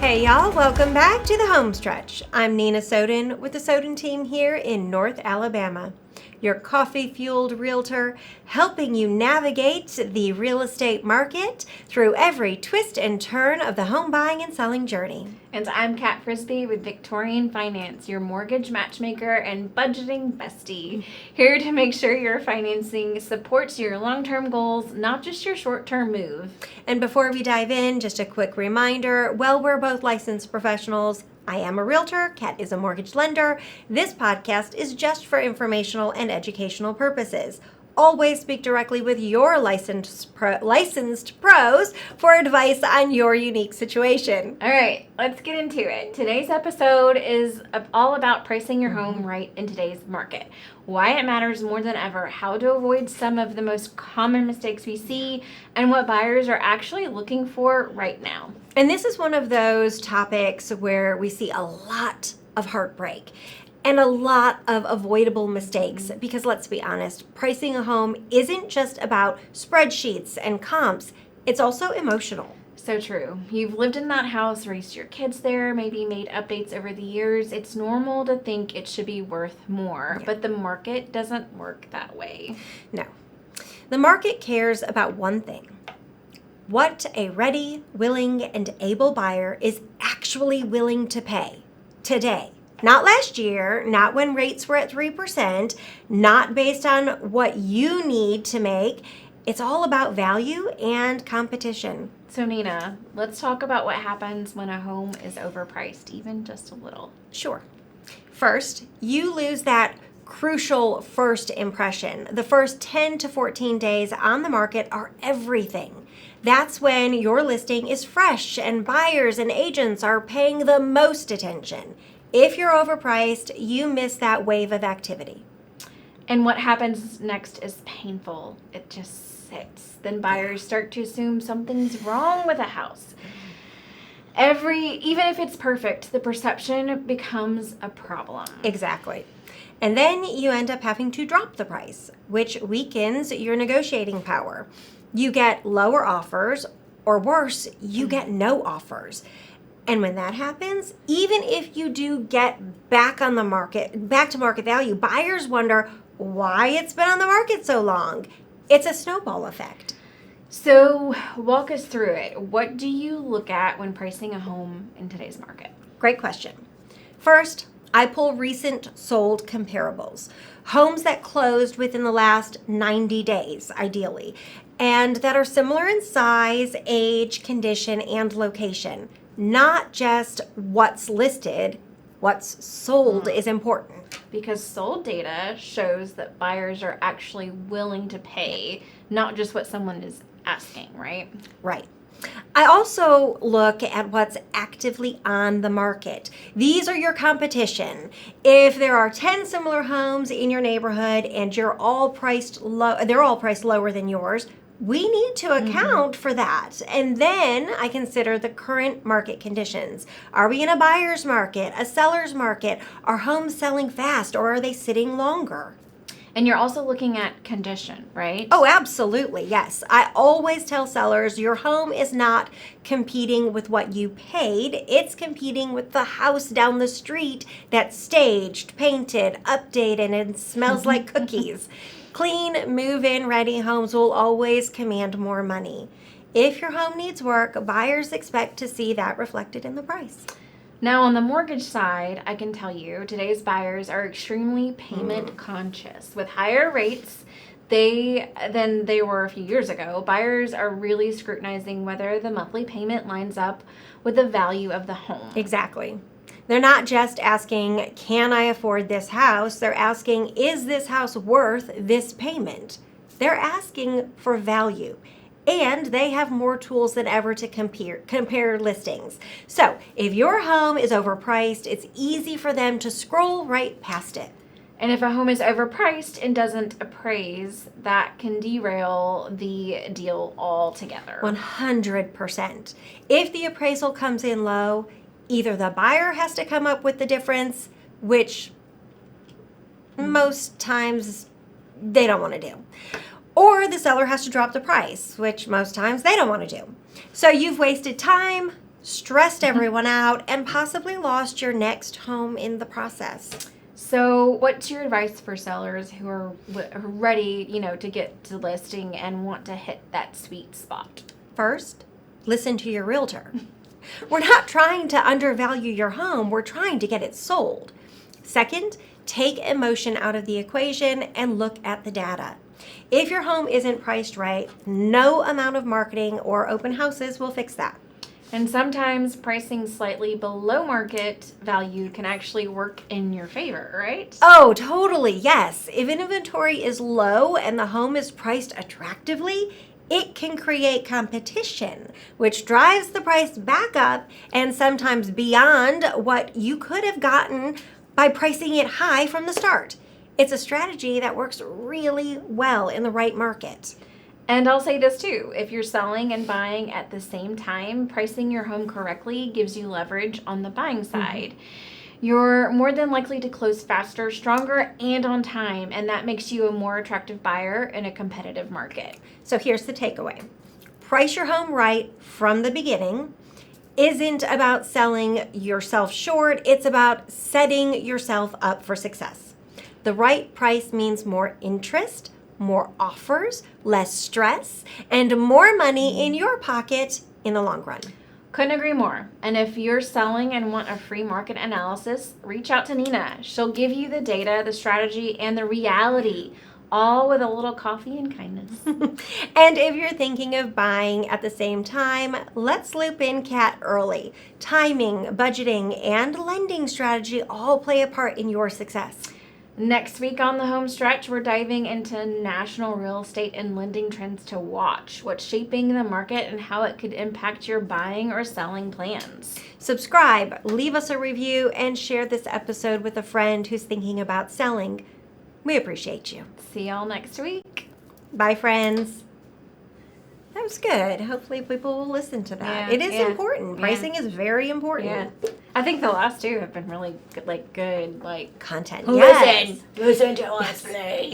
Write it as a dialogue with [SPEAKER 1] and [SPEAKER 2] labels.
[SPEAKER 1] Hey y'all, welcome back to the Home Stretch. I'm Nina Soden with the Soden Team here in North Alabama, your coffee-fueled realtor, helping you navigate the real estate market through every twist and turn of the home buying and selling journey.
[SPEAKER 2] And I'm Kat Frisby with Victorian Finance, your mortgage matchmaker and budgeting bestie, here to make sure your financing supports your long-term goals, not just your short-term move.
[SPEAKER 1] And before we dive in, just a quick reminder, we're both licensed professionals. I am a realtor, Kat is a mortgage lender. This podcast is just for informational and educational purposes. Always speak directly with your licensed pros for advice on your unique situation.
[SPEAKER 2] All right, let's get into it. Today's episode is all about pricing your home right in today's market. Why it matters more than ever, how to avoid some of the most common mistakes we see, and what buyers are actually looking for right now.
[SPEAKER 1] And this is one of those topics where we see a lot of heartbreak and a lot of avoidable mistakes, because let's be honest, pricing a home isn't just about spreadsheets and comps, it's also emotional.
[SPEAKER 2] So true. You've lived in that house, raised your kids there, maybe made updates over the years. It's normal to think it should be worth more, but the market doesn't work that way.
[SPEAKER 1] No. The market cares about one thing: what a ready, willing, and able buyer is actually willing to pay today. Not last year, not when rates were at 3%, not based on what you need to make. It's all about value and competition.
[SPEAKER 2] So Nina, let's talk about what happens when a home is overpriced, even just a little.
[SPEAKER 1] Sure. First, you lose that crucial first impression. The first 10 to 14 days on the market are everything. That's when your listing is fresh and buyers and agents are paying the most attention. If you're overpriced, you miss that wave of activity.
[SPEAKER 2] And what happens next is painful. It just sits. Then buyers start to assume something's wrong with a house. Even if it's perfect, the perception becomes a problem.
[SPEAKER 1] Exactly. And then you end up having to drop the price, which weakens your negotiating power. You get lower offers, or worse, you get no offers. And when that happens, even if you do get back to market value, buyers wonder why it's been on the market so long. It's a snowball effect.
[SPEAKER 2] So walk us through it. What do you look at when pricing a home in today's market?
[SPEAKER 1] Great question. First, I pull recent sold comparables, homes that closed within the last 90 days, ideally, and that are similar in size, age, condition, and location. Not just what's listed, what's sold is important.
[SPEAKER 2] Because sold data shows that buyers are actually willing to pay, not just what someone is asking, right?
[SPEAKER 1] Right. I also look at what's actively on the market. These are your competition. If there are 10 similar homes in your neighborhood and they're all priced lower than yours, we need to account for that. And then I consider the current market conditions. Are we in a buyer's market, a seller's market? Are homes selling fast, or are they sitting longer?
[SPEAKER 2] And you're also looking at condition, right?
[SPEAKER 1] Oh, absolutely, yes. I always tell sellers your home is not competing with what you paid. It's competing with the house down the street that's staged, painted, updated, and smells like cookies. Clean, move-in ready homes will always command more money. If your home needs work, buyers expect to see that reflected in the price.
[SPEAKER 2] Now, on the mortgage side, I can tell you today's buyers are extremely payment conscious. With higher rates than they were a few years ago, buyers are really scrutinizing whether the monthly payment lines up with the value of the home.
[SPEAKER 1] Exactly. They're not just asking, can I afford this house? They're asking, is this house worth this payment? They're asking for value. And they have more tools than ever to compare listings. So if your home is overpriced, it's easy for them to scroll right past it.
[SPEAKER 2] And if a home is overpriced and doesn't appraise, that can derail the deal altogether.
[SPEAKER 1] 100%. If the appraisal comes in low, either the buyer has to come up with the difference, which most times they don't want to do, or the seller has to drop the price, which most times they don't want to do. So you've wasted time, stressed everyone out, and possibly lost your next home in the process.
[SPEAKER 2] So, what's your advice for sellers who are ready, to get to listing and want to hit that sweet spot?
[SPEAKER 1] First, listen to your realtor. We're not trying to undervalue your home, we're trying to get it sold. Second, take emotion out of the equation and look at the data. If your home isn't priced right, no amount of marketing or open houses will fix that.
[SPEAKER 2] And sometimes pricing slightly below market value can actually work in your favor, right?
[SPEAKER 1] Oh, totally, yes. If inventory is low and the home is priced attractively, it can create competition, which drives the price back up and sometimes beyond what you could have gotten by pricing it high from the start. It's a strategy that works really well in the right market.
[SPEAKER 2] And I'll say this too, if you're selling and buying at the same time, pricing your home correctly gives you leverage on the buying side. You're more than likely to close faster, stronger, and on time, and that makes you a more attractive buyer in a competitive market.
[SPEAKER 1] So here's the takeaway. Price your home right from the beginning isn't about selling yourself short, it's about setting yourself up for success. The right price means more interest, more offers, less stress, and more money in your pocket in the long run.
[SPEAKER 2] Couldn't agree more. And if you're selling and want a free market analysis, reach out to Nina. She'll give you the data, the strategy, and the reality, all with a little coffee and kindness.
[SPEAKER 1] And if you're thinking of buying at the same time, let's loop in Kat early. Timing, budgeting, and lending strategy all play a part in your success.
[SPEAKER 2] Next week on the home stretch, we're diving into national real estate and lending trends to watch, what's shaping the market and how it could impact your buying or selling plans.
[SPEAKER 1] Subscribe, leave us a review, and share this episode with a friend who's thinking about selling. We appreciate you.
[SPEAKER 2] See y'all next week.
[SPEAKER 1] Bye, friends. That was good. Hopefully people will listen to that.
[SPEAKER 2] Yeah,
[SPEAKER 1] It is important. Pricing is very important.
[SPEAKER 2] Yeah. I think the last two have been really good, good
[SPEAKER 1] Content.
[SPEAKER 2] listen to us, please.